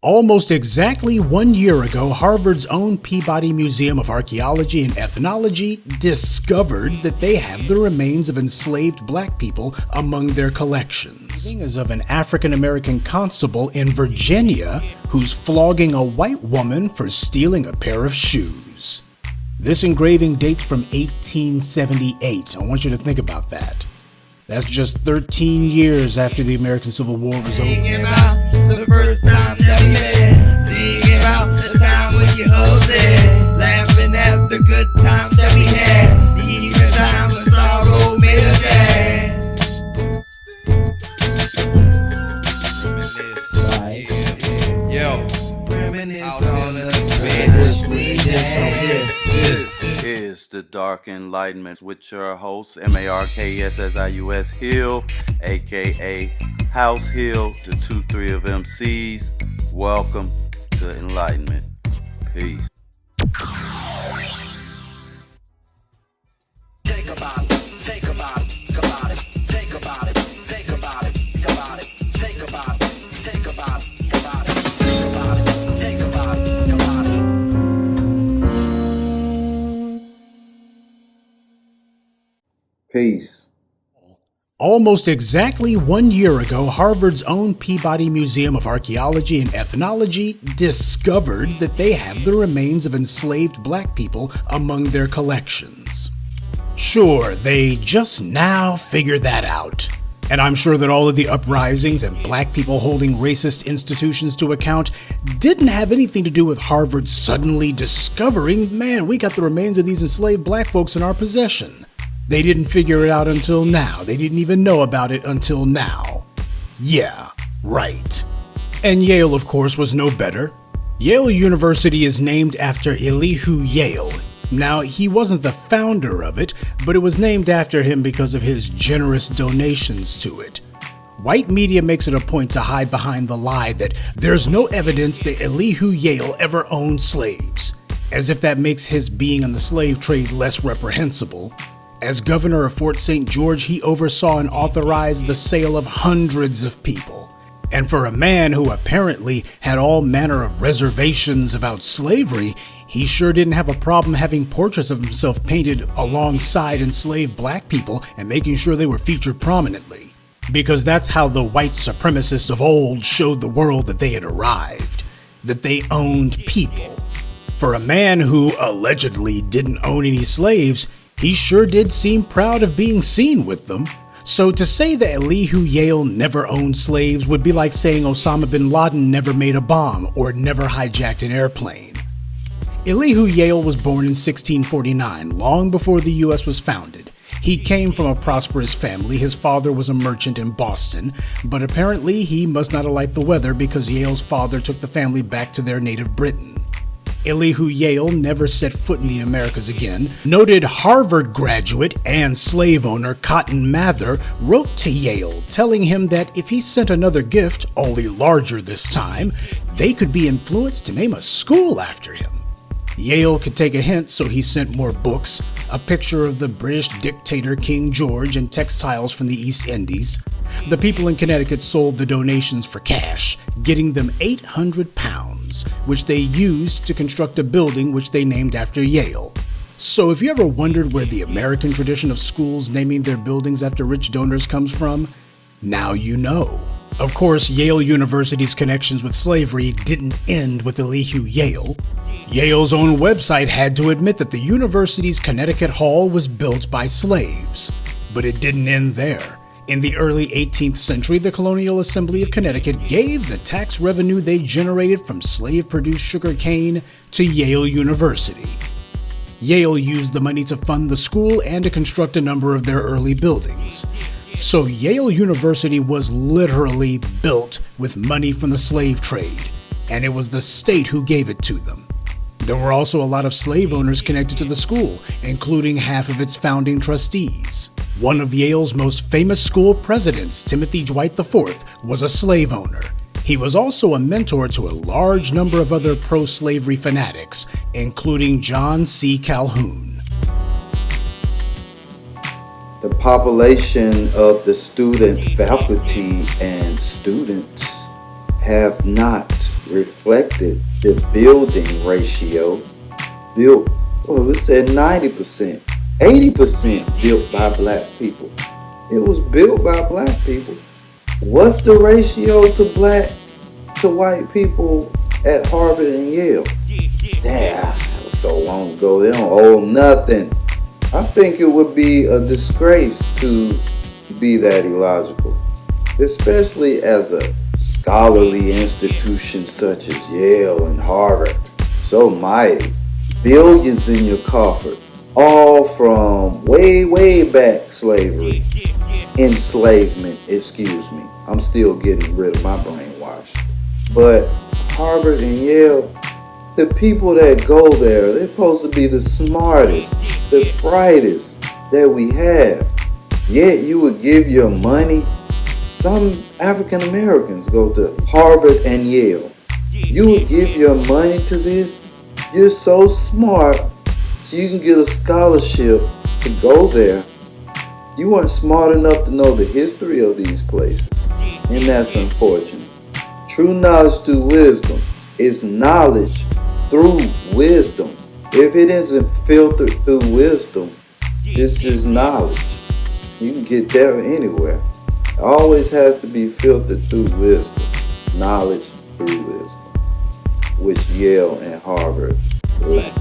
Almost exactly 1 year ago, Harvard's own Peabody Museum of Archaeology and Ethnology discovered that they have the remains of enslaved black people among their collections. The is of an African American constable in Virginia who's flogging a white woman for stealing a pair of shoes. This engraving dates from 1878. I want you to think about that. That's just 13 years after the American Civil War was over. Thinking about the first time that we met. Thinking about the time when you hosted. Laughing at the good times that we had. Even time when sorrow made us sad. Reminisce. Yo. Reminisce on the wish we had. This is the Dark Enlightenment with your host, MARKSSIUS Hill, aka House Hill, the 2-3 of MCs. Welcome to Enlightenment. Peace. Think about it, think about it, about it, think about it, think about it, about it, think about it, think about it, about it, think about it, think about it, about it. Peace. Almost exactly 1 year ago, Harvard's own Peabody Museum of Archaeology and Ethnology discovered that they have the remains of enslaved black people among their collections. Sure, they just now figured that out. And I'm sure that all of the uprisings and black people holding racist institutions to account didn't have anything to do with Harvard suddenly discovering, man, we got the remains of these enslaved black folks in our possession. They didn't figure it out until now. They didn't even know about it until now. Yeah, right. And Yale, of course, was no better. Yale University is named after Elihu Yale. Now, he wasn't the founder of it, but it was named after him because of his generous donations to it. White media makes it a point to hide behind the lie that there's no evidence that Elihu Yale ever owned slaves, as if that makes his being in the slave trade less reprehensible. As governor of Fort St. George, he oversaw and authorized the sale of hundreds of people. And for a man who apparently had all manner of reservations about slavery, he sure didn't have a problem having portraits of himself painted alongside enslaved black people and making sure they were featured prominently. Because that's how the white supremacists of old showed the world that they had arrived, that they owned people. For a man who allegedly didn't own any slaves, he sure did seem proud of being seen with them. So to say that Elihu Yale never owned slaves would be like saying Osama bin Laden never made a bomb or never hijacked an airplane. Elihu Yale was born in 1649, long before the U.S. was founded. He came from a prosperous family. His father was a merchant in Boston, but apparently he must not have liked the weather because Yale's father took the family back to their native Britain. Elihu Yale never set foot in the Americas again. Noted Harvard graduate and slave owner Cotton Mather wrote to Yale telling him that if he sent another gift, only larger this time, they could be influenced to name a school after him. Yale could take a hint, so he sent more books, a picture of the British dictator King George, and textiles from the East Indies. The people in Connecticut sold the donations for cash, getting them 800 pounds, which they used to construct a building which they named after Yale. So if you ever wondered where the American tradition of schools naming their buildings after rich donors comes from, now you know. Of course, Yale University's connections with slavery didn't end with Elihu Yale. Yale's own website had to admit that the university's Connecticut Hall was built by slaves. But it didn't end there. In the early 18th century, the Colonial Assembly of Connecticut gave the tax revenue they generated from slave-produced sugar cane to Yale University. Yale used the money to fund the school and to construct a number of their early buildings. So Yale University was literally built with money from the slave trade, and it was the state who gave it to them. There were also a lot of slave owners connected to the school, including half of its founding trustees. One of Yale's most famous school presidents, Timothy Dwight IV, was a slave owner. He was also a mentor to a large number of other pro-slavery fanatics, including John C. Calhoun. The population of the student faculty and students have not reflected the building ratio built, well, it said 90%, 80% built by black people. It was built by black people. What's the ratio to black to white people at Harvard and Yale? That was so long ago, they don't owe nothing. I think it would be a disgrace to be that illogical, especially as a scholarly institution such as Yale and Harvard. So mighty. Billions in your coffer, all from way back slavery. Enslavement, excuse me. I'm still getting rid of my brainwash. But Harvard and Yale, the people that go there, they're supposed to be the smartest, the brightest that we have. Yet you would give your money. Some African Americans go to Harvard and Yale. You would give your money to this? You're so smart, so you can get a scholarship to go there. You weren't smart enough to know the history of these places, and that's unfortunate. True knowledge through wisdom is knowledge through wisdom. If it isn't filtered through wisdom, it's just knowledge. You can get there anywhere. It always has to be filtered through wisdom. Knowledge through wisdom, which Yale and Harvard lack.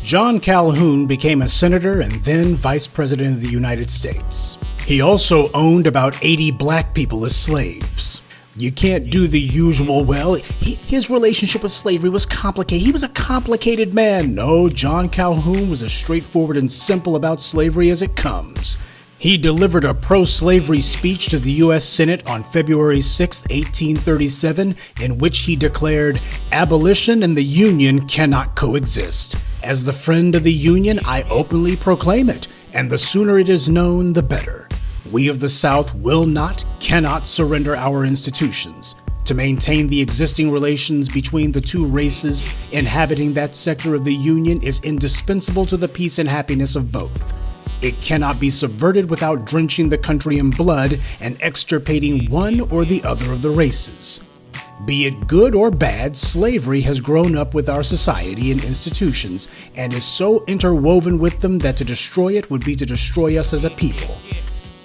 John Calhoun became a senator and then vice president of the United States. He also owned about 80 black people as slaves. You can't do the usual, well, his relationship with slavery was complicated. He was a complicated man. No, John Calhoun was as straightforward and simple about slavery as it comes. He delivered a pro-slavery speech to the U.S. Senate on February 6, 1837, in which he declared, "Abolition and the Union cannot coexist. As the friend of the Union, I openly proclaim it, and the sooner it is known, the better. We of the South will not, cannot surrender our institutions. To maintain the existing relations between the two races inhabiting that sector of the Union is indispensable to the peace and happiness of both. It cannot be subverted without drenching the country in blood and extirpating one or the other of the races. Be it good or bad, slavery has grown up with our society and institutions and is so interwoven with them that to destroy it would be to destroy us as a people.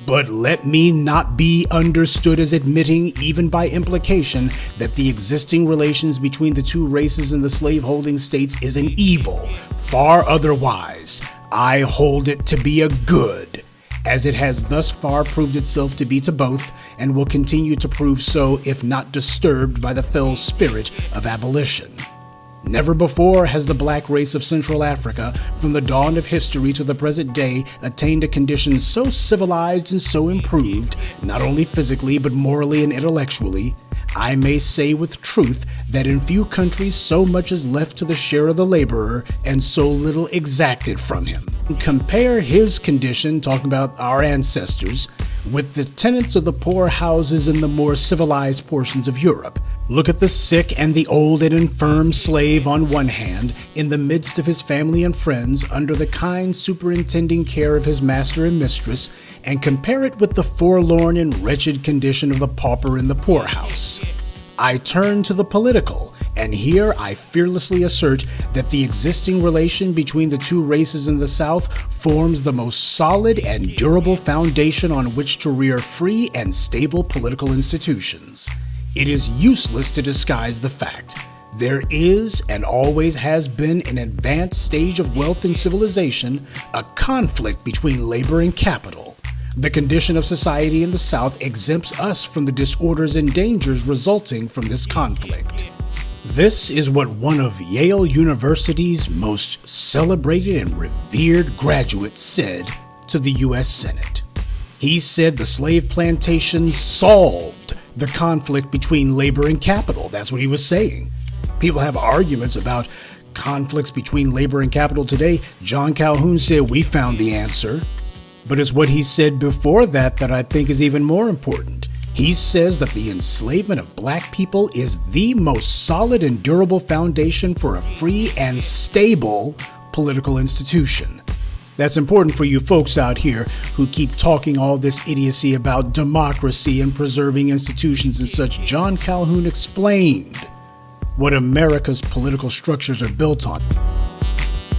But let me not be understood as admitting, even by implication, that the existing relations between the two races in the slaveholding states is an evil. Far otherwise. I hold it to be a good, as it has thus far proved itself to be to both, and will continue to prove so if not disturbed by the fell spirit of abolition. Never before has the black race of Central Africa, from the dawn of history to the present day, attained a condition so civilized and so improved, not only physically but morally and intellectually. I may say with truth that in few countries so much is left to the share of the laborer and so little exacted from him. Compare his condition, talking about our ancestors, with the tenants of the poor houses in the more civilized portions of Europe. Look at the sick and the old and infirm slave on one hand, in the midst of his family and friends, under the kind superintending care of his master and mistress, and compare it with the forlorn and wretched condition of the pauper in the poorhouse. I turn to the political, and here I fearlessly assert that the existing relation between the two races in the South forms the most solid and durable foundation on which to rear free and stable political institutions. It is useless to disguise the fact. There is, and always has been, an advanced stage of wealth and civilization, a conflict between labor and capital. The condition of society in the South exempts us from the disorders and dangers resulting from this conflict. This is what one of Yale University's most celebrated and revered graduates said to the U.S. Senate. He said the slave plantation solved the conflict between labor and capital. That's what he was saying. People have arguments about conflicts between labor and capital today. John Calhoun said we found the answer. But it's what he said before that I think is even more important. He says that the enslavement of black people is the most solid and durable foundation for a free and stable political institution. That's important for you folks out here who keep talking all this idiocy about democracy and preserving institutions and such. John Calhoun explained what America's political structures are built on.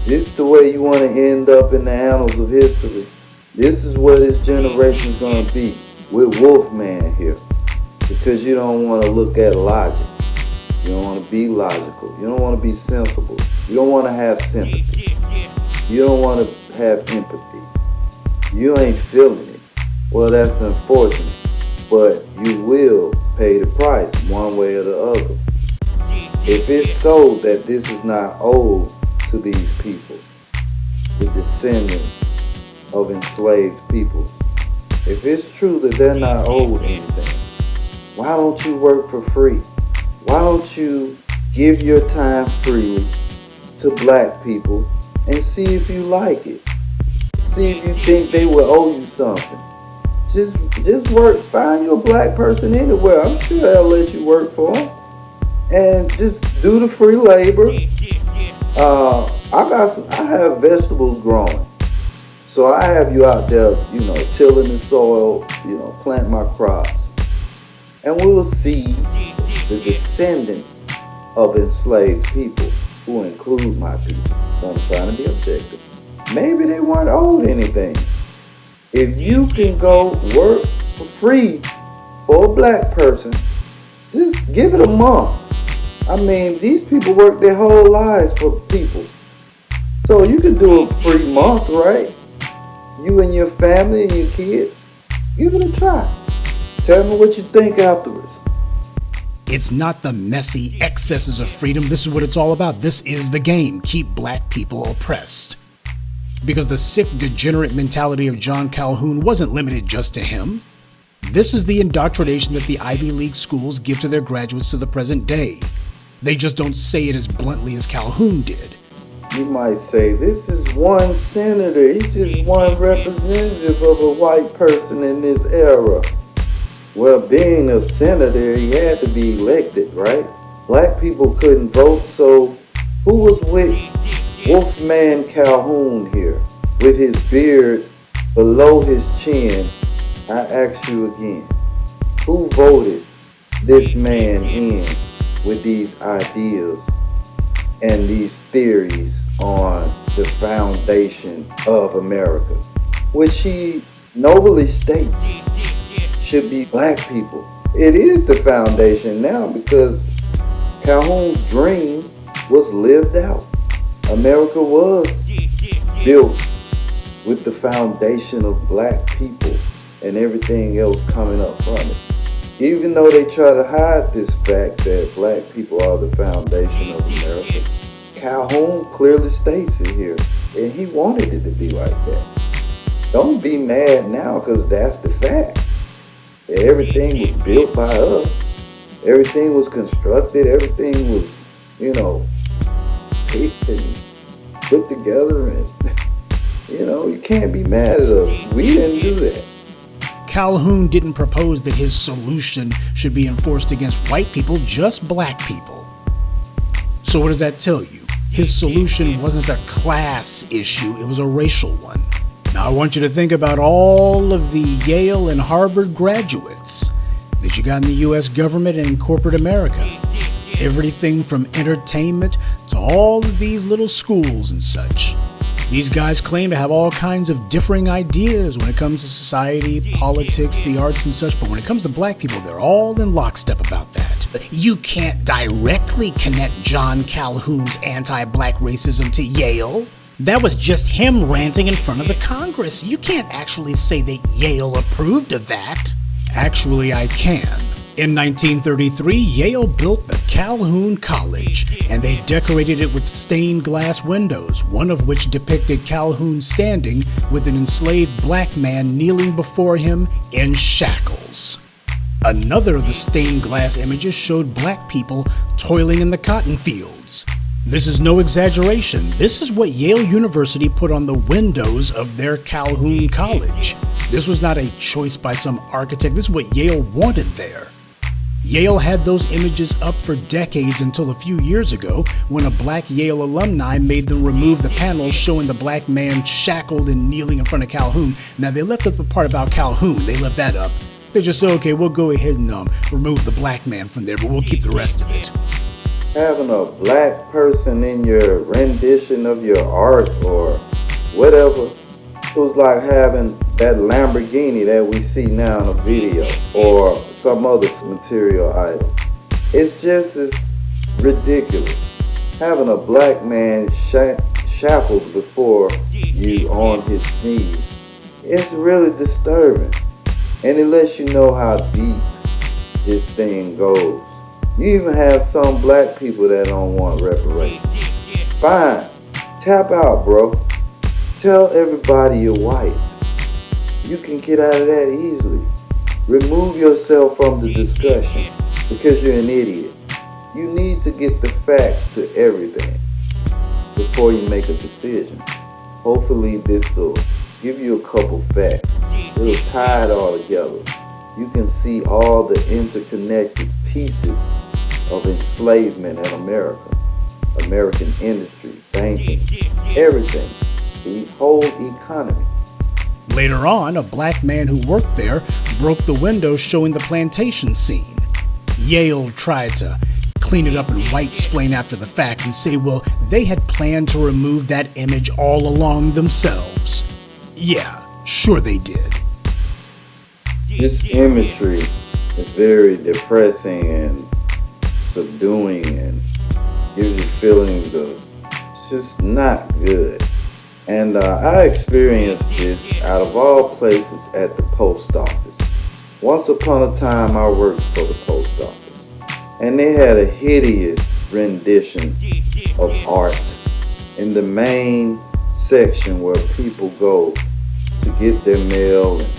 This is the way you want to end up in the annals of history. This is where this generation is going to be, with Wolfman here. Because you don't want to look at logic. You don't want to be logical. You don't want to be sensible. You don't want to have sympathy. You don't want to have empathy. You ain't feeling it. Well, that's unfortunate. But you will pay the price one way or the other. If it's so that this is not owed to these people, the descendants of enslaved peoples, if it's true that they're not owed anything, why don't you work for free? Why don't you give your time freely to black people and see if you like it? See if you think they will owe you something. Just work, find you a black person anywhere. I'm sure they'll let you work for them. And just do the free labor. I have vegetables growing. So I have you out there, tilling the soil, plant my crops. And we will see the descendants of enslaved people, who include my people. So I'm trying to be objective. Maybe they weren't owed anything. If you can go work for free for a black person, just give it a month. I mean, these people work their whole lives for people. So you could do a free month, right? You and your family and your kids. Give it a try. Tell me what you think afterwards. It's not the messy excesses of freedom. This is what it's all about. This is the game. Keep black people oppressed. Because the sick, degenerate mentality of John Calhoun wasn't limited just to him. This is the indoctrination that the Ivy League schools give to their graduates to the present day. They just don't say it as bluntly as Calhoun did. You might say, this is one senator. He's just one representative of a white person in this era. Well, being a senator, he had to be elected, right? Black people couldn't vote, so who was with Wolfman Calhoun here, with his beard below his chin? I ask you again, who voted this man in with these ideas and these theories on the foundation of America, which he nobly states should be black people? It is the foundation now because Calhoun's dream was lived out. America was built with the foundation of black people and everything else coming up from it. Even though they try to hide this fact that black people are the foundation of America, Calhoun clearly states it here, and he wanted it to be like that. Don't be mad now, because that's the fact. That everything was built by us. Everything was constructed. Everything was, picked and put together, and you can't be mad at us. We didn't do that. Calhoun didn't propose that his solution should be enforced against white people, just black people. So what does that tell you? His solution wasn't a class issue, it was a racial one. Now I want you to think about all of the Yale and Harvard graduates that you got in the US government and in corporate America. Everything from entertainment to all of these little schools and such. These guys claim to have all kinds of differing ideas when it comes to society, politics, the arts and such, but when it comes to black people, they're all in lockstep about that. You can't directly connect John Calhoun's anti-black racism to Yale. That was just him ranting in front of the Congress. You can't actually say that Yale approved of that. Actually, I can. In 1933, Yale built the Calhoun College, and they decorated it with stained glass windows, one of which depicted Calhoun standing with an enslaved black man kneeling before him in shackles. Another of the stained glass images showed black people toiling in the cotton fields. This is no exaggeration. This is what Yale University put on the windows of their Calhoun College. This was not a choice by some architect. This is what Yale wanted there. Yale had those images up for decades until a few years ago when a black Yale alumni made them remove the panels showing the black man shackled and kneeling in front of Calhoun. Now, they left up the part about Calhoun. They left that up. They just said, okay, we'll go ahead and remove the black man from there, but we'll keep the rest of it. Having a black person in your rendition of your art or whatever, it was like having that Lamborghini that we see now in a video or some other material item. It's just as ridiculous. Having a black man shackled before you on his knees, it's really disturbing. And it lets you know how deep this thing goes. You even have some black people that don't want reparations. Fine, tap out, bro. Tell everybody you're white. You can get out of that easily. Remove yourself from the discussion because you're an idiot. You need to get the facts to everything before you make a decision. Hopefully this will give you a couple facts. It'll tie it all together. You can see all the interconnected pieces of enslavement in America. American industry, banking, everything. The whole economy. Later on, a black man who worked there broke the window showing the plantation scene. Yale tried to clean it up and white-splain after the fact and say, well, they had planned to remove that image all along themselves. Yeah, sure they did. This imagery is very depressing and subduing and gives you feelings of just not good. And I experienced this out of all places at the post office. Once upon a time I worked for the post office and they had a hideous rendition of art in the main section where people go to get their mail and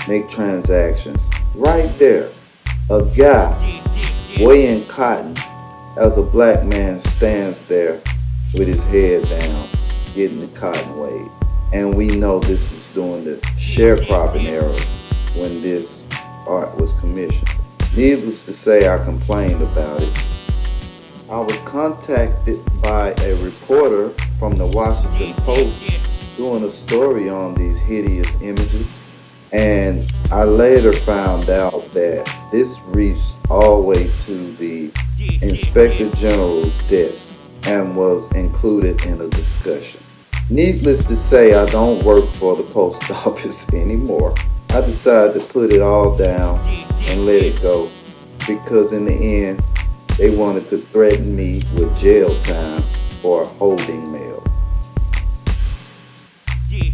make transactions. Right there, a guy weighing cotton as a black man stands there with his head down, getting the cotton weighed. And we know this was during the sharecropping era when this art was commissioned. Needless to say, I complained about it. I was contacted by a reporter from the Washington Post doing a story on these hideous images. And I later found out that this reached all the way to the Inspector General's desk and was included in a discussion. Needless to say, I don't work for the post office anymore. I decided to put it all down and let it go because in the end, they wanted to threaten me with jail time for holding mail.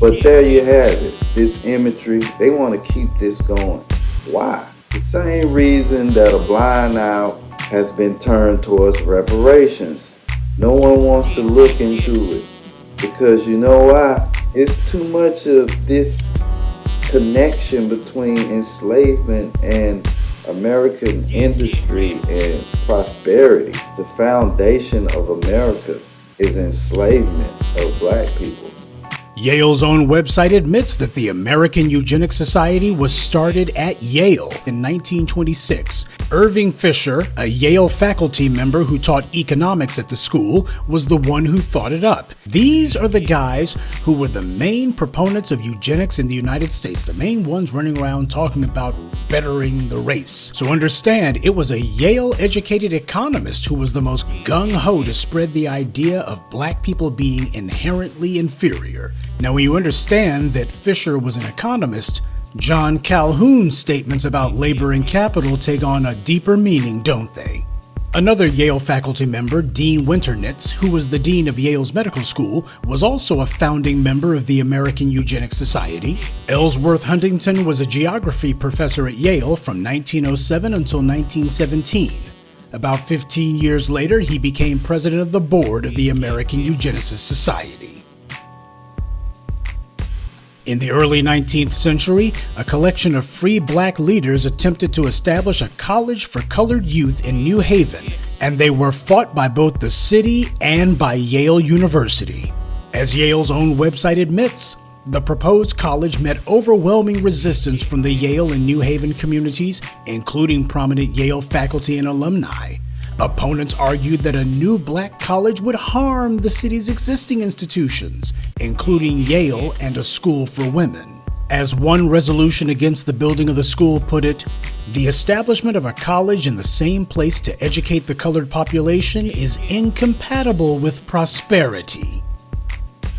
But there you have it. This imagery, they want to keep this going. Why? The same reason that a blind eye has been turned towards reparations. No one wants to look into it because you know why? It's too much of this connection between enslavement and American industry and prosperity. The foundation of America is enslavement of black people. Yale's own website admits that the American Eugenics Society was started at Yale in 1926. Irving Fisher, a Yale faculty member who taught economics at the school, was the one who thought it up. These are the guys who were the main proponents of eugenics in the United States, the main ones running around talking about bettering the race. So understand, it was a Yale-educated economist who was the most gung-ho to spread the idea of black people being inherently inferior. Now, when you understand that Fisher was an economist, John Calhoun's statements about labor and capital take on a deeper meaning, don't they? Another Yale faculty member, Dean Winternitz, who was the dean of Yale's medical school, was also a founding member of the American Eugenics Society. Ellsworth Huntington was a geography professor at Yale from 1907 until 1917. About 15 years later, he became president of the board of the American Eugenics Society. In the early 19th century, a collection of free black leaders attempted to establish a college for colored youth in New Haven, and they were fought by both the city and by Yale University. As Yale's own website admits, The proposed college met overwhelming resistance from the Yale and New Haven communities, including prominent Yale faculty and alumni. Opponents argued that a new black college would harm the city's existing institutions, including Yale and a school for women. As one resolution against the building of the school put it, the establishment of a college in the same place to educate the colored population is incompatible with prosperity.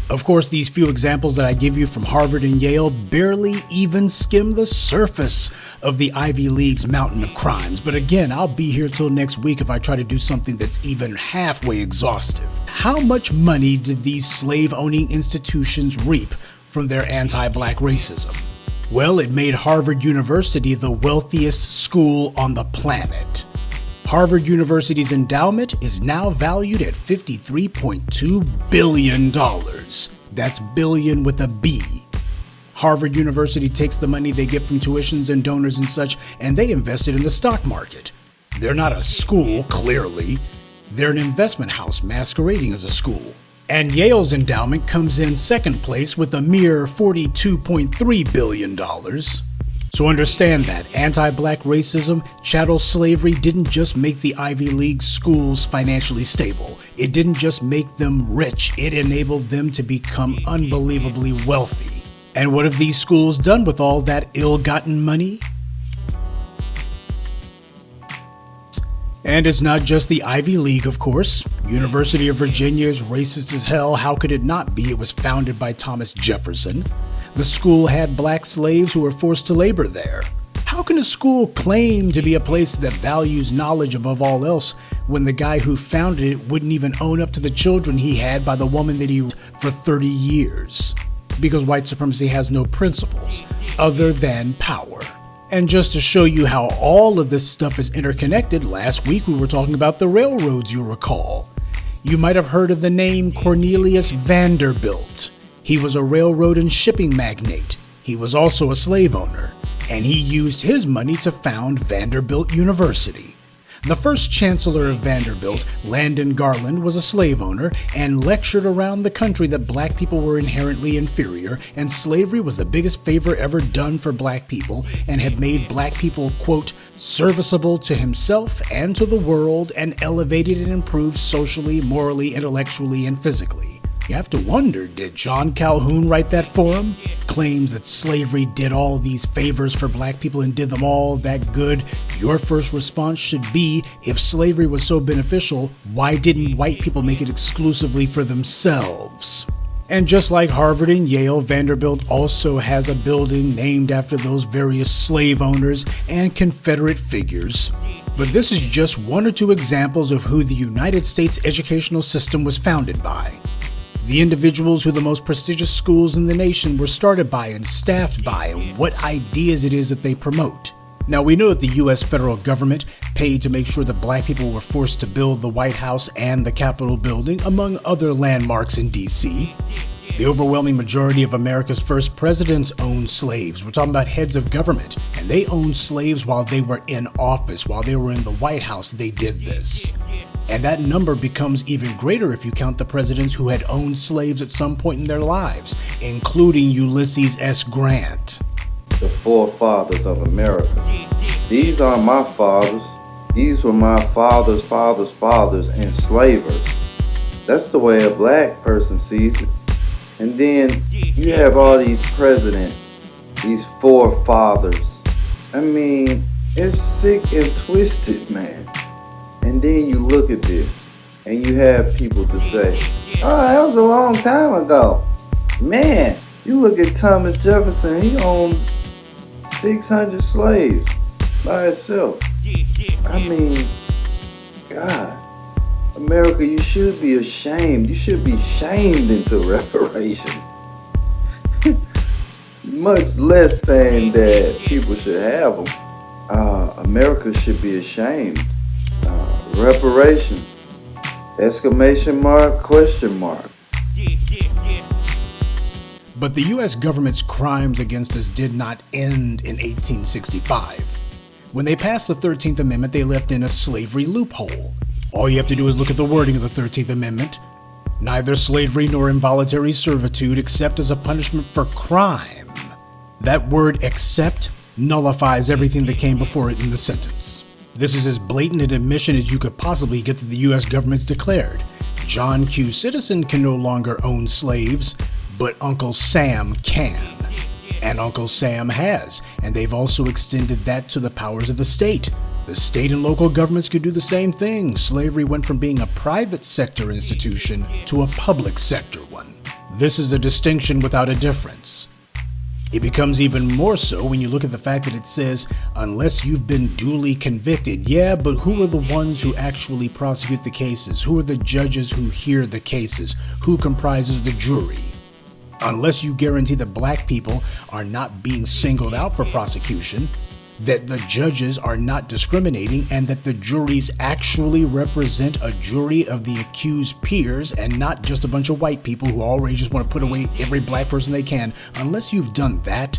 Of course, these few examples that I give you from Harvard and Yale barely even skim the surface of the Ivy League's mountain of crimes. But again, I'll be here till next week if I try to do something that's even halfway exhaustive. How much money did these slave-owning institutions reap from their anti-black racism? Well, it made Harvard University the wealthiest school on the planet. Harvard University's endowment is now valued at $53.2 billion. That's billion with a B. Harvard University takes the money they get from tuitions and donors and such, and they invest it in the stock market. They're not a school, clearly. They're an investment house masquerading as a school. And Yale's endowment comes in second place with a mere $42.3 billion. So understand that anti-black racism, chattel slavery didn't just make the Ivy League schools financially stable. It didn't just make them rich, it enabled them to become unbelievably wealthy. And what have these schools done with all that ill-gotten money? And it's not just the Ivy League, of course. University of Virginia is racist as hell. How could it not be? It was founded by Thomas Jefferson. The school had black slaves who were forced to labor there. How can a school claim to be a place that values knowledge above all else when the guy who founded it wouldn't even own up to the children he had by the woman that he raised for 30 years? Because white supremacy has no principles other than power. And just to show you how all of this stuff is interconnected, last week we were talking about the railroads, you'll recall. You might have heard of the name Cornelius Vanderbilt. He was a railroad and shipping magnate. He was also a slave owner, and he used his money to found Vanderbilt University. The first chancellor of Vanderbilt, Landon Garland, was a slave owner and lectured around the country that black people were inherently inferior, and slavery was the biggest favor ever done for black people and had made black people, quote, serviceable to himself and to the world, and elevated and improved socially, morally, intellectually, and physically. You have to wonder, did John Calhoun write that for him? Claims that slavery did all these favors for black people and did them all that good. Your first response should be, if slavery was so beneficial, why didn't white people make it exclusively for themselves? And just like Harvard and Yale, Vanderbilt also has a building named after those various slave owners and Confederate figures. But this is just one or two examples of who the United States educational system was founded by. The individuals who the most prestigious schools in the nation were started by and staffed by, and what ideas it is that they promote. Now, we know that the U.S. federal government paid to make sure that black people were forced to build the White House and the Capitol building, among other landmarks in D.C. The overwhelming majority of America's first presidents owned slaves. We're talking about heads of government, and they owned slaves while they were in office, while they were in the White House, they did this. And that number becomes even greater if you count the presidents who had owned slaves at some point in their lives, including Ulysses S. Grant. The forefathers of America. These are my fathers. These were my fathers' fathers' fathers, enslavers. That's the way a black person sees it. And then you have all these presidents, these forefathers. I mean, it's sick and twisted, man. And then you look at this, and you have people to say, oh, that was a long time ago. Man, you look at Thomas Jefferson, he owned 600 slaves by himself. I mean, God, America, you should be ashamed. You should be shamed into reparations. Much less saying that people should have them. America should be ashamed. Reparations. Exclamation mark, question mark. But the U.S. government's crimes against us did not end in 1865. When they passed the 13th Amendment, they left in a slavery loophole. All you have to do is look at the wording of the 13th Amendment. Neither slavery nor involuntary servitude except as a punishment for crime. That word except nullifies everything that came before it in the sentence. This is as blatant an admission as you could possibly get that the US government's declared. John Q. Citizen can no longer own slaves, but Uncle Sam can. And Uncle Sam has, and they've also extended that to the powers of the state. The state and local governments could do the same thing. Slavery went from being a private sector institution to a public sector one. This is a distinction without a difference. It becomes even more so when you look at the fact that it says, unless you've been duly convicted. Yeah, but who are the ones who actually prosecute the cases? Who are the judges who hear the cases? Who comprises the jury? Unless you guarantee that black people are not being singled out for prosecution, that the judges are not discriminating, and that the juries actually represent a jury of the accused peers and not just a bunch of white people who already just want to put away every black person they can. Unless you've done that,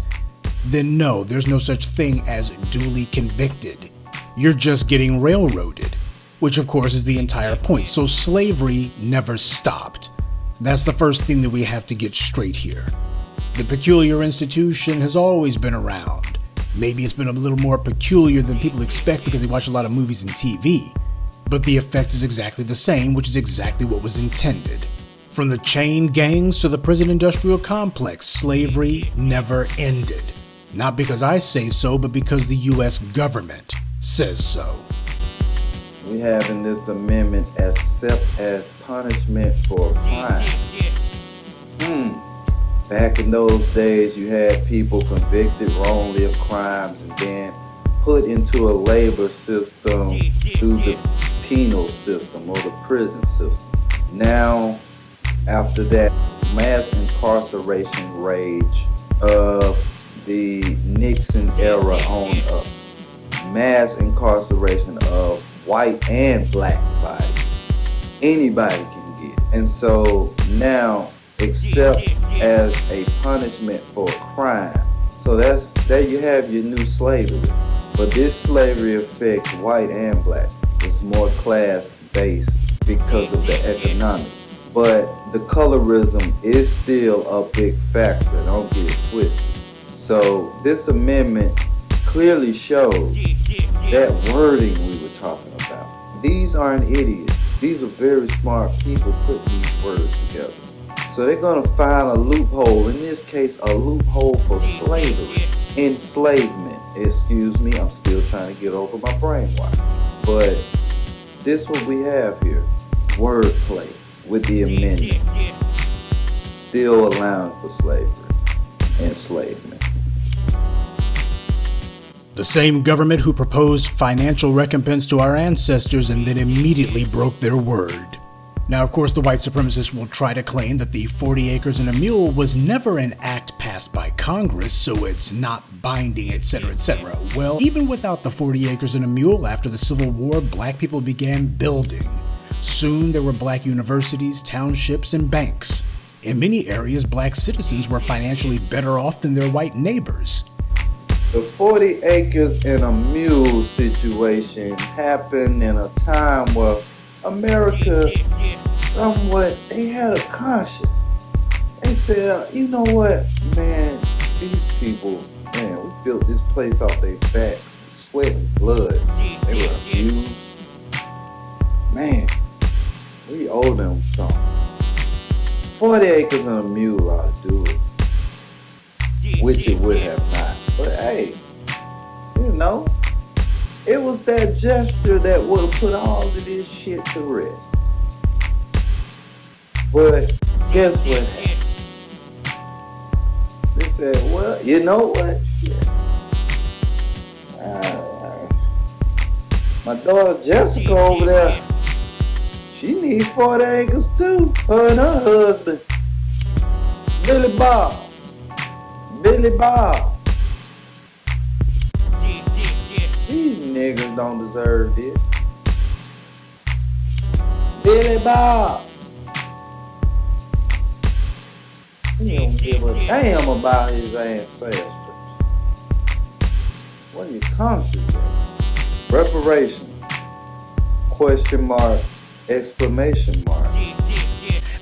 then no, there's no such thing as duly convicted. You're just getting railroaded, which of course is the entire point. So slavery never stopped. That's the first thing that we have to get straight here. The peculiar institution has always been around. Maybe it's been a little more peculiar than people expect because they watch a lot of movies and TV. But the effect is exactly the same, which is exactly what was intended. From the chain gangs to the prison industrial complex, slavery never ended. Not because I say so, but because the US government says so. We have in this amendment except as punishment for crime. Back in those days, you had people convicted wrongly of crimes and then put into a labor system through the penal system or the prison system. Now, after that mass incarceration rage of the Nixon era on up, mass incarceration of white and black bodies, anybody can get it. And so now, except as a punishment for a crime. So there you have your new slavery. But this slavery affects white and black. It's more class-based because of the economics. But the colorism is still a big factor. Don't get it twisted. So this amendment clearly shows that wording we were talking about. These aren't idiots. These are very smart people putting these words together. So they're going to find a loophole, in this case, a loophole for slavery. Enslavement, excuse me, I'm still trying to get over my brainwash. But this is what we have here. Wordplay with the amendment. Still allowing for slavery. Enslavement. The same government who proposed financial recompense to our ancestors and then immediately broke their word. Now, of course, the white supremacists will try to claim that the 40 acres and a mule was never an act passed by Congress, so it's not binding, etc., etc. Well, even without the 40 acres and a mule, after the Civil War, black people began building. Soon there were black universities, townships, and banks. In many areas, black citizens were financially better off than their white neighbors. The 40 acres and a mule situation happened in a time where America, somewhat, they had a conscience. They said, you know what, man, these people, man, we built this place off their backs, sweat and blood. They were abused. Man, we owe them something. 40 acres and a mule ought to do it, which it would have not. But hey, you know, it was that gesture that would have put all of this shit to rest. But guess what happened? They said, well, you know what? Shit. My daughter Jessica over there, she needs 40 acres too. Her and her husband, Billy Bob. These niggas don't deserve this. Billy Bob. He don't give a damn about his ancestors. What your conscience at? Reparations. Question mark. Exclamation mark.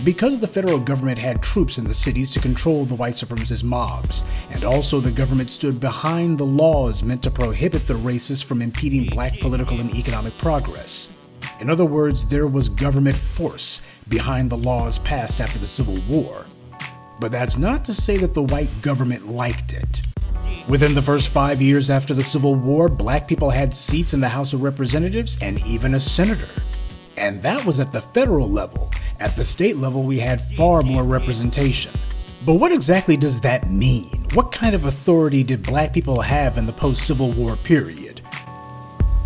Because the federal government had troops in the cities to control the white supremacist mobs, and also the government stood behind the laws meant to prohibit the racists from impeding black political and economic progress. In other words, there was government force behind the laws passed after the Civil War. But that's not to say that the white government liked it. Within the first 5 years after the Civil War, black people had seats in the House of Representatives and even a senator. And that was at the federal level. At the state level, we had far more representation. But what exactly does that mean? What kind of authority did black people have in the post-Civil War period?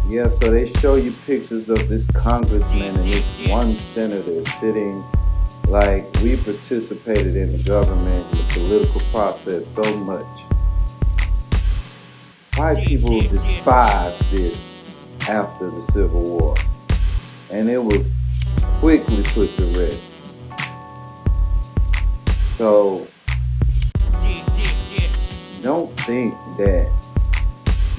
Yeah, so they show you pictures of this congressman and this one senator sitting like we participated in the government, the political process so much. White people despised this after the Civil War, and it was quickly put to rest. So don't think that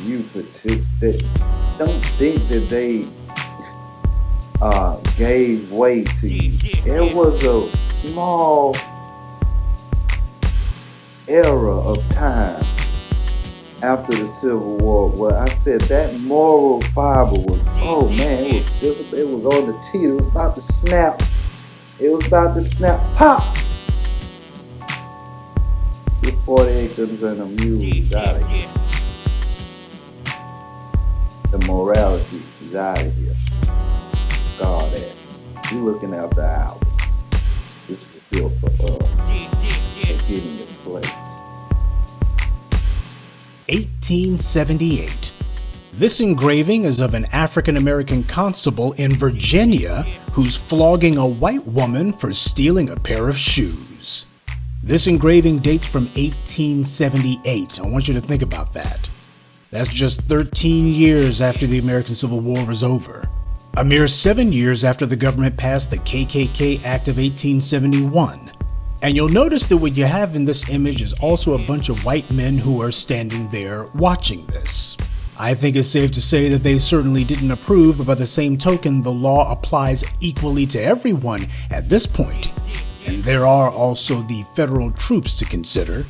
you participate. Don't think that they gave way to you. It was a small era of time after the Civil War where I said that moral fiber was, oh man, it was on the teeter. It was about to snap. It was about to snap. Pop! Your 48 guns and a mule is out of here. The morality is out of here. God, that. You're looking after ours. This is built for us. So get in your place. 1878. This engraving is of an African American constable in Virginia who's flogging a white woman for stealing a pair of shoes. This engraving dates from 1878. I want you to think about that. That's just 13 years after the American Civil War was over. A mere 7 years after the government passed the KKK Act of 1871. And you'll notice that what you have in this image is also a bunch of white men who are standing there watching this. I think it's safe to say that they certainly didn't approve, but by the same token, the law applies equally to everyone at this point. And there are also the federal troops to consider.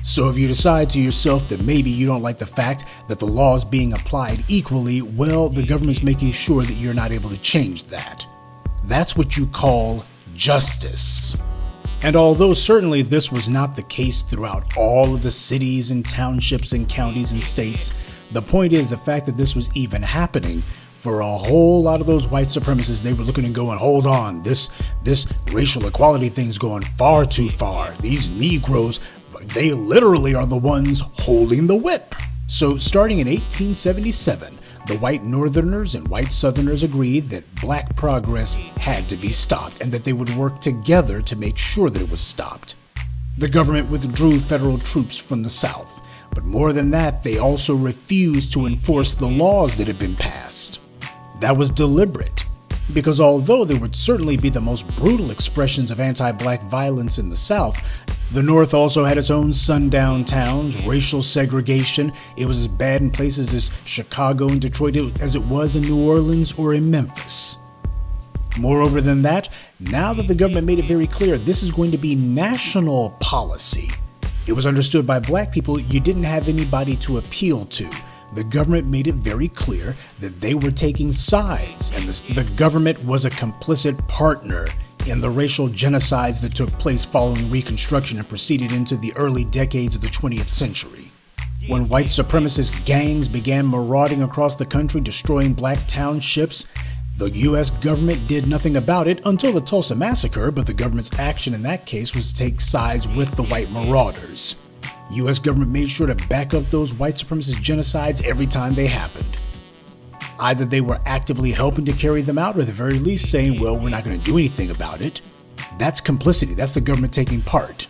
So if you decide to yourself that maybe you don't like the fact that the law is being applied equally, well, the government's making sure that you're not able to change that. That's what you call justice. And although certainly this was not the case throughout all of the cities and townships and counties and states, the point is the fact that this was even happening for a whole lot of those white supremacists, they were looking and going, hold on, this racial equality thing's going far too far. These negroes, they literally are the ones holding the whip. So starting in 1877, the white Northerners and white Southerners agreed that black progress had to be stopped and that they would work together to make sure that it was stopped. The government withdrew federal troops from the South, but more than that, they also refused to enforce the laws that had been passed. That was deliberate, because although there would certainly be the most brutal expressions of anti-black violence in the South, the North also had its own sundown towns, racial segregation. It was as bad in places as Chicago and Detroit as it was in New Orleans or in Memphis. Moreover than that, now that the government made it very clear this is going to be national policy, it was understood by black people you didn't have anybody to appeal to. The government made it very clear that they were taking sides, and the government was a complicit partner in the racial genocides that took place following Reconstruction and proceeded into the early decades of the 20th century. When white supremacist gangs began marauding across the country, destroying black townships, the U.S. government did nothing about it until the Tulsa Massacre, but the government's action in that case was to take sides with the white marauders. U.S. government made sure to back up those white supremacist genocides every time they happened. Either they were actively helping to carry them out, or at the very least saying, well, we're not going to do anything about it. That's complicity. That's the government taking part.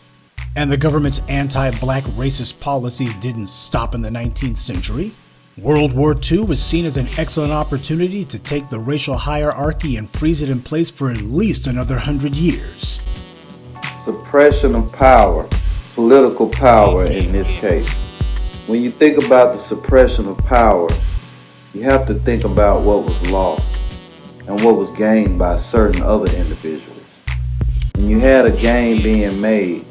And the government's anti-black racist policies didn't stop in the 19th century. World War II was seen as an excellent opportunity to take the racial hierarchy and freeze it in place for at least another 100 years. Suppression of power, political power in this case. When you think about the suppression of power, you have to think about what was lost and what was gained by certain other individuals. When you had a game being made,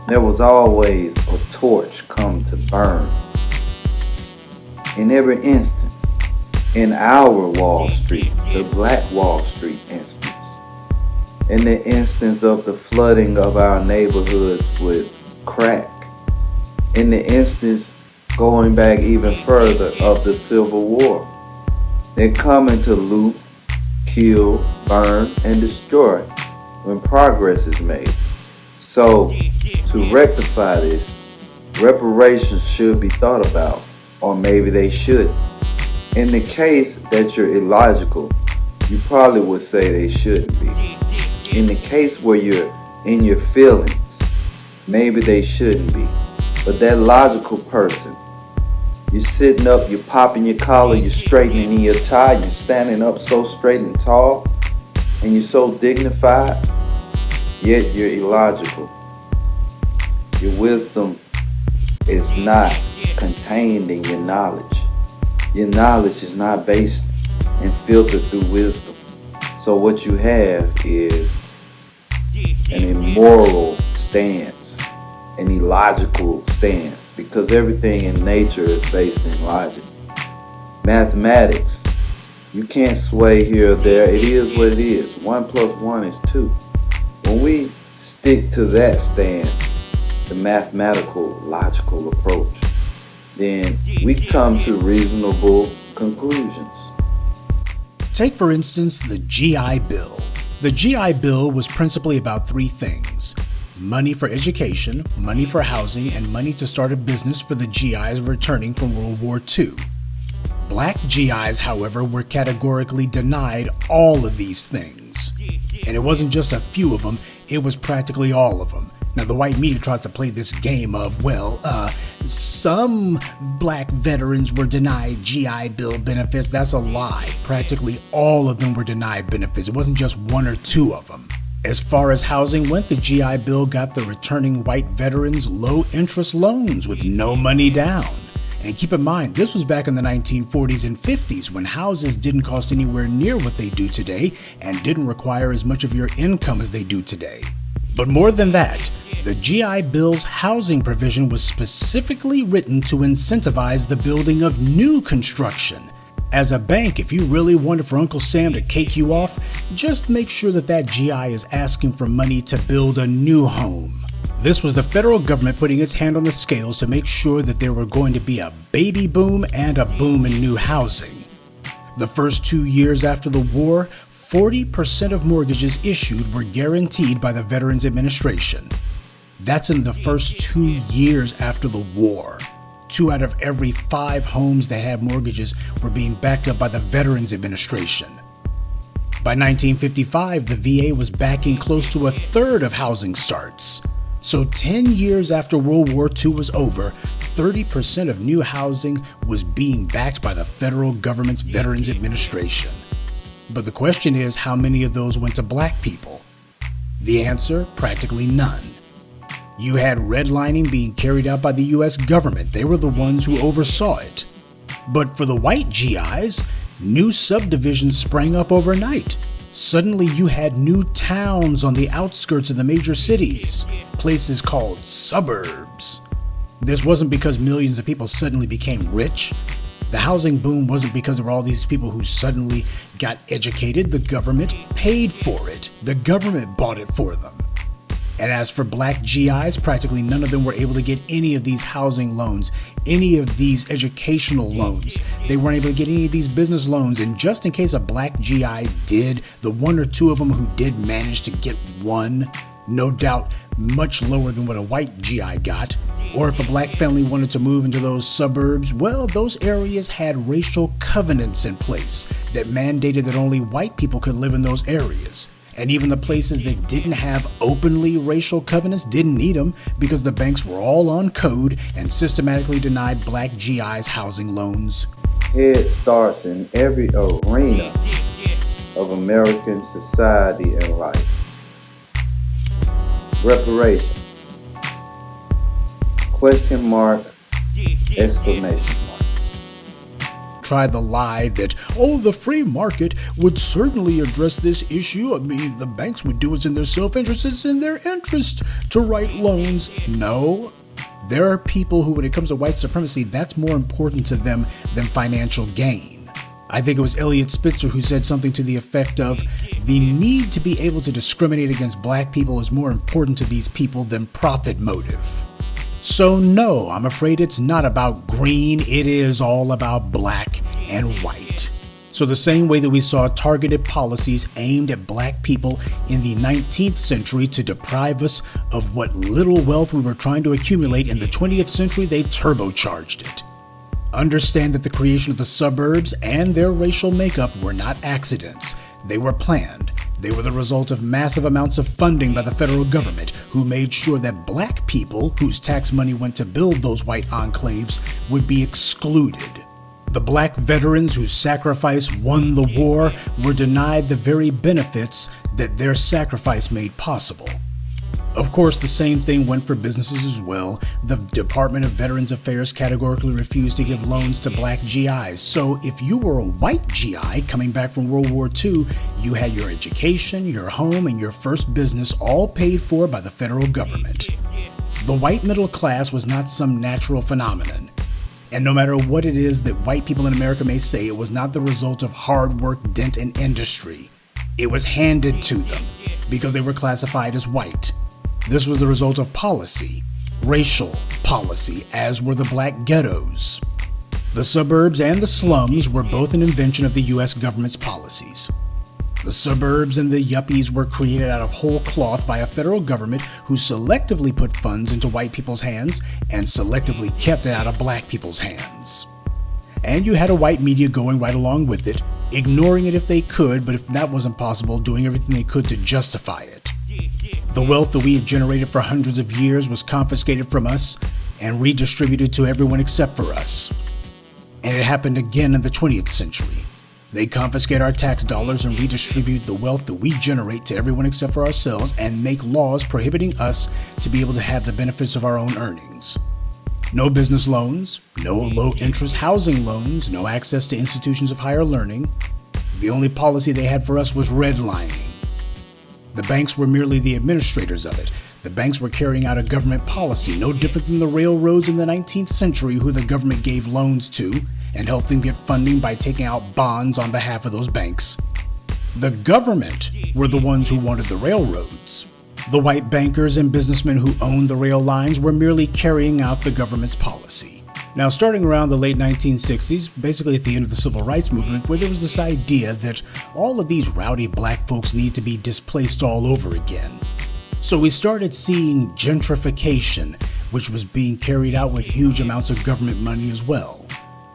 there was always a torch come to burn. In every instance, in our Wall Street, the Black Wall Street instance, in the instance of the flooding of our neighborhoods with crack, in the instance going back even further of the Civil War, they're coming to loot, kill, burn, and destroy when progress is made. So, to rectify this, reparations should be thought about, or maybe they shouldn't. In the case that you're illogical, you probably would say they shouldn't be. In the case where you're in your feelings, maybe they shouldn't be. But that logical person, you're sitting up, you're popping your collar, you're straightening your tie, you're standing up so straight and tall, and you're so dignified, yet you're illogical. Your wisdom is not contained in your knowledge. Your knowledge is not based and filtered through wisdom. So what you have is an immoral stance, an illogical stance, because everything in nature is based in logic. Mathematics, you can't sway here or there. It is what it is. 1 + 1 is 2. When we stick to that stance, the mathematical, logical approach, then we come to reasonable conclusions. Take, for instance, the GI Bill. The GI Bill was principally about three things: money for education, money for housing, and money to start a business for the GIs returning from World War II. Black GIs, however, were categorically denied all of these things. And it wasn't just a few of them, it was practically all of them. Now, the white media tries to play this game of, some black veterans were denied GI Bill benefits. That's a lie. Practically all of them were denied benefits. It wasn't just one or two of them. As far as housing went, the GI Bill got the returning white veterans low-interest loans with no money down. And keep in mind, this was back in the 1940s and 50s when houses didn't cost anywhere near what they do today and didn't require as much of your income as they do today. But more than that, the GI Bill's housing provision was specifically written to incentivize the building of new construction. As a bank, if you really wanted for Uncle Sam to cake you off, just make sure that that GI is asking for money to build a new home. This was the federal government putting its hand on the scales to make sure that there were going to be a baby boom and a boom in new housing. The first 2 years after the war, 40% of mortgages issued were guaranteed by the Veterans Administration. That's in the first 2 years after the war. 2 out of every 5 homes that had mortgages were being backed up by the Veterans Administration. By 1955, the VA was backing close to a third of housing starts. So 10 years after World War II was over, 30% of new housing was being backed by the federal government's Veterans Administration. But the question is, how many of those went to black people? The answer, practically none. You had redlining being carried out by the US government. They were the ones who oversaw it. But for the white GIs, new subdivisions sprang up overnight. Suddenly you had new towns on the outskirts of the major cities, places called suburbs. This wasn't because millions of people suddenly became rich. The housing boom wasn't because there were all these people who suddenly got educated. The government paid for it. The government bought it for them. And as for black GIs, practically none of them were able to get any of these housing loans, any of these educational loans. They weren't able to get any of these business loans. And just in case a black GI did, the 1 or 2 of them who did manage to get one, no doubt much lower than what a white GI got. Or if a black family wanted to move into those suburbs, well, those areas had racial covenants in place that mandated that only white people could live in those areas. And even the places that didn't have openly racial covenants didn't need them because the banks were all on code and systematically denied black GIs housing loans. Head starts in every arena of American society and life. Reparations. Question mark, exclamation mark. try the lie that, oh, the free market would certainly address this issue. I mean, the banks would do what's in their self-interest. It's in their interest to write loans. No. There are people who, when it comes to white supremacy, that's more important to them than financial gain. I think it was Eliot Spitzer who said something to the effect of, the need to be able to discriminate against black people is more important to these people than profit motive. So no, I'm afraid it's not about green, it is all about black and white. So the same way that we saw targeted policies aimed at black people in the 19th century to deprive us of what little wealth we were trying to accumulate in the 20th century, they turbocharged it. Understand that the creation of the suburbs and their racial makeup were not accidents. They were planned. They were the result of massive amounts of funding by the federal government, who made sure that black people, whose tax money went to build those white enclaves, would be excluded. The black veterans whose sacrifice won the war were denied the very benefits that their sacrifice made possible. Of course, the same thing went for businesses as well. The Department of Veterans Affairs categorically refused to give loans to black GIs. So if you were a white GI coming back from World War II, you had your education, your home, and your first business all paid for by the federal government. The white middle class was not some natural phenomenon. And no matter what it is that white people in America may say, it was not the result of hard work, dent, and industry. It was handed to them because they were classified as white. This was the result of policy, racial policy, as were the black ghettos. The suburbs and the slums were both an invention of the US government's policies. The suburbs and the yuppies were created out of whole cloth by a federal government who selectively put funds into white people's hands and selectively kept it out of black people's hands. And you had a white media going right along with it, ignoring it if they could, but if that wasn't possible, doing everything they could to justify it. The wealth that we had generated for hundreds of years was confiscated from us and redistributed to everyone except for us. And it happened again in the 20th century. They confiscate our tax dollars and redistribute the wealth that we generate to everyone except for ourselves and make laws prohibiting us to be able to have the benefits of our own earnings. No business loans, no low-interest housing loans, no access to institutions of higher learning. The only policy they had for us was redlining. The banks were merely the administrators of it. The banks were carrying out a government policy, no different than the railroads in the 19th century, who the government gave loans to and helped them get funding by taking out bonds on behalf of those banks. The government were the ones who wanted the railroads. The white bankers and businessmen who owned the rail lines were merely carrying out the government's policy. Now, starting around the late 1960s, basically at the end of the Civil Rights Movement, where there was this idea that all of these rowdy black folks need to be displaced all over again. So we started seeing gentrification, which was being carried out with huge amounts of government money as well.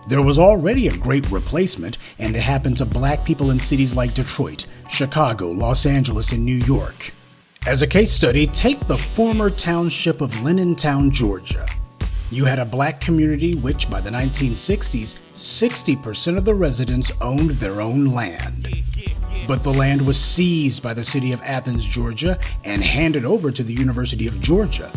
There was already a great replacement, and it happened to black people in cities like Detroit, Chicago, Los Angeles, and New York. As a case study, take the former township of Lenintown, Georgia. You had a black community which, by the 1960s, 60% of the residents owned their own land. But the land was seized by the city of Athens, Georgia, and handed over to the University of Georgia.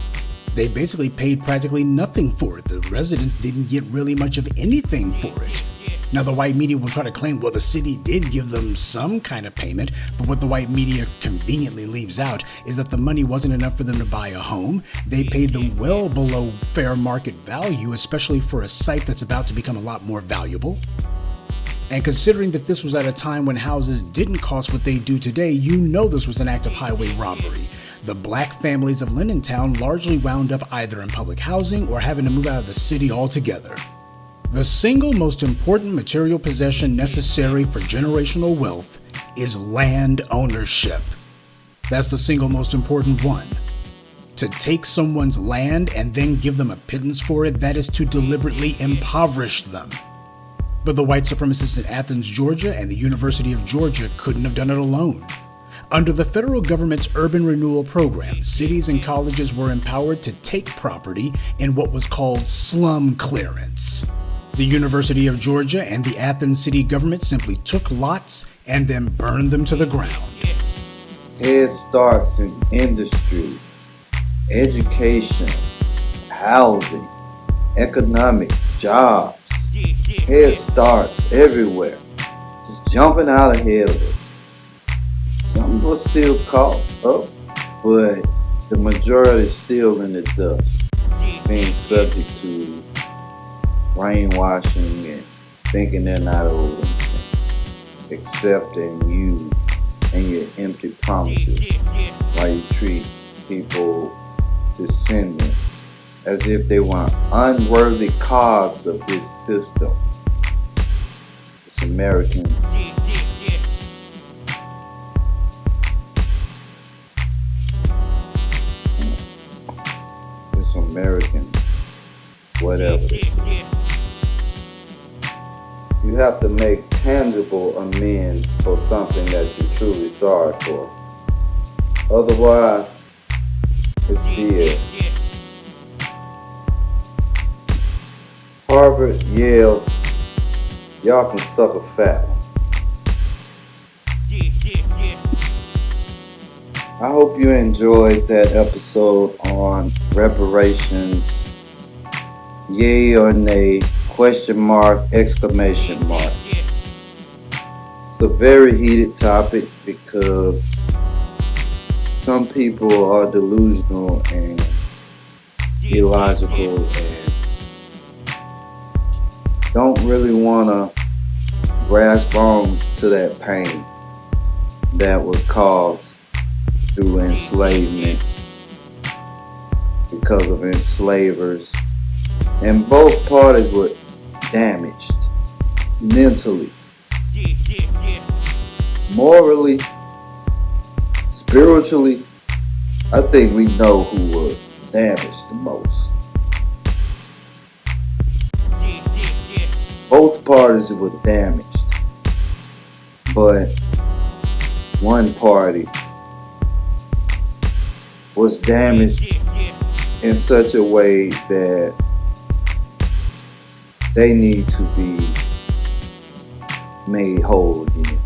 They basically paid practically nothing for it. The residents didn't get really much of anything for it. Now, the white media will try to claim, well, the city did give them some kind of payment, but what the white media conveniently leaves out is that the money wasn't enough for them to buy a home. They paid them well below fair market value, especially for a site that's about to become a lot more valuable. And considering that this was at a time when houses didn't cost what they do today, you know this was an act of highway robbery. The black families of Lenintown largely wound up either in public housing or having to move out of the city altogether. The single most important material possession necessary for generational wealth is land ownership. That's the single most important one. To take someone's land and then give them a pittance for it, that is to deliberately impoverish them. But the white supremacists in Athens, Georgia and the University of Georgia couldn't have done it alone. Under the federal government's urban renewal program, cities and colleges were empowered to take property in what was called slum clearance. The University of Georgia and the Athens city government simply took lots and then burned them to the ground. Head starts in industry, education, housing, economics, jobs. head starts everywhere, just jumping out ahead of us. Some was still caught up, but the majority is still in the dust, being subject to brainwashing and thinking they're not owed anything, accepting you and your empty promises while you treat people, descendants, as if they were unworthy cogs of this system, this American whatever this is. You have to make tangible amends for something that you're truly sorry for. Otherwise, it's BS. Harvard, Yale, y'all can suck a fat one. I hope you enjoyed that episode on reparations. Yay or nay, question mark, exclamation mark. It's a very heated topic because some people are delusional and illogical and don't really want to grasp on to that pain that was caused through enslavement because of enslavers. And both parties were damaged mentally, morally, spiritually. I think we know who was damaged the most. Both parties were damaged, but one party was damaged in such a way that they need to be made whole again.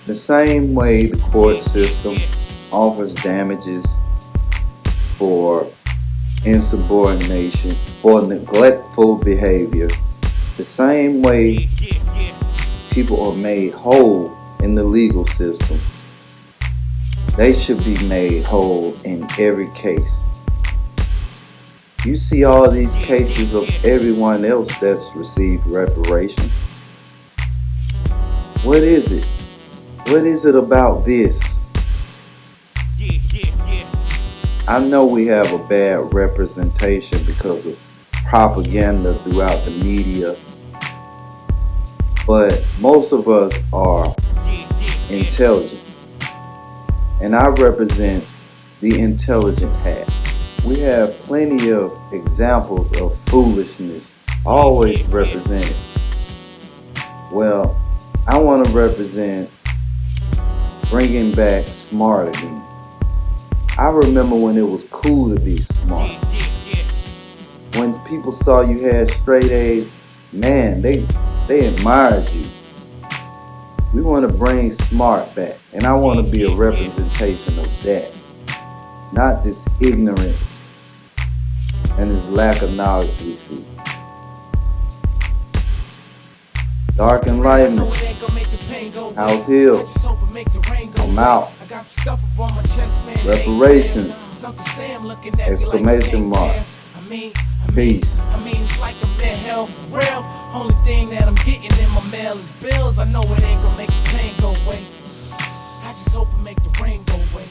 The same way the court system offers damages for insubordination, for neglectful behavior, the same way people are made whole in the legal system, they should be made whole in every case. You see all these cases of everyone else that's received reparations. What is it? What is it about this? I know we have a bad representation because of propaganda throughout the media, but most of us are intelligent, and I represent the intelligent hat. We have plenty of examples of foolishness always represented. Well, I want to represent bringing back smart again. I remember when it was cool to be smart. When people saw you had straight A's, man, they admired you. We want to bring smart back, and I want to be a representation of that. Not this ignorance and this lack of knowledge we see. Dark Enlightenment, House Hill, I'm out. Reparations, exclamation mark, peace. I mean, it's like I'm in hell for real. Only thing that I'm getting in my mail is bills. I know it ain't gonna make the pain go away. I just hope it make the rain go away.